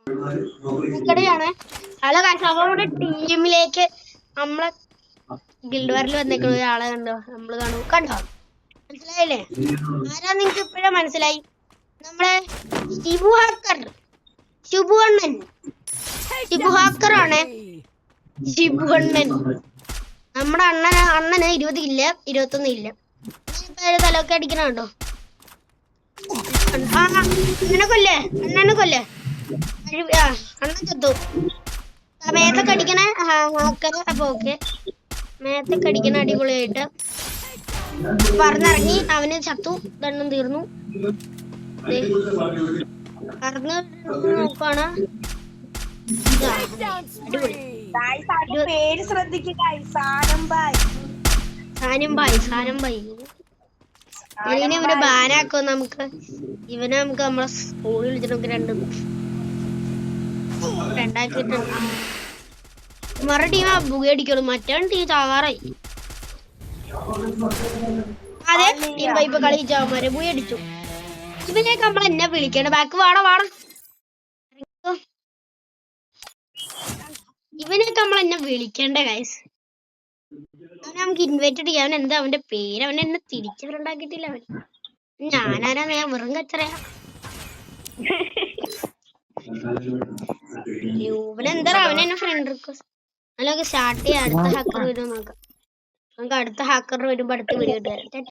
ഇക്കടെയാണ് hello guys, അവരുടെ ടീമിലേക്ക് നമ്മളെ ഗിൽഡ് വാറിൽ വന്നേക്കുന്ന ഒരാളെ നമ്മള് കണ്ടോ മനസ്സിലായില്ലേ? ആരാ നിങ്ങക്ക് ഇപ്പഴേ മനസ്സിലായി? നമ്മളെ ഷിബു ഹാക്കർ, ഷിബു അണ്ണൻ, ഷിബു ഹാക്കർ ആണ് ഷിബു അണ്ണൻ. നമ്മുടെ അണ്ണന് 20 ഇല്ല, 21 ഇല്ല. തലൊക്കെ അടിക്കണോ? അണ്ണനെ കൊല്ലേ, അണ്ണനെ കൊല്ലേ. അണ്ണൻ ചത്തു. മേത്തൊക്കെ അടിക്കണ ഹാക്കർ. അപ്പൊ ഓക്കെ, മേത്തൊക്കെ അടിക്കണ അടിപൊളിയായിട്ട് പറന്നിറങ്ങി. അവന് ചത്തു, ദണ്ണം തീർന്നു. പറന്ന് നോക്കാണ്. പേര് ശ്രദ്ധിക്കുക, സാനംബായി. ഇവനെ ബാനാക്കോ നമുക്ക്. ഇവനെ നമുക്ക് നമ്മളെ സ്കൂളിൽ വിളിച്ചിട്ട് രണ്ടാക്കിയിട്ടുണ്ട്. മറ ടീം ബുഗ അടിക്കുള്ളൂ, മറ്റേ ടീം ചാവാറായി. അതെ ടീം ഇപ്പൊ കളിച്ചാവന്മാരെ ബുഗ അടിച്ചു. ഇവനെയൊക്കെ നമ്മൾ എന്നെ വിളിക്കണ്ട. ബാക്ക് വാട. ഇവനെയൊക്കെ നമ്മൾ എന്നെ വിളിക്കണ്ട ഗൈസ്. അവനെ നമുക്ക് ഇൻവൈറ്റ് ചെയ്യാൻ. എന്താ അവന്റെ പേര്? അവൻ എന്നെ തിരിച്ചവരുണ്ടാക്കിയിട്ടില്ല. അവൻ ഞാനാരാ? ഞാൻ വെറും കച്ചറയാ. ഇവനെന്താ അവനെന്നെ ഫ്രണ്ട് റിക്വസ്റ്റ്. അല്ലെങ്കിൽ സ്റ്റാർട്ട് ചെയ്യാം. അടുത്ത ഹാക്കർ വരും നോക്കാം. നമുക്ക് അടുത്ത ഹാക്കർ വരുമ്പോ അടുത്ത വീഡിയോ ഇട്ട് തരാം.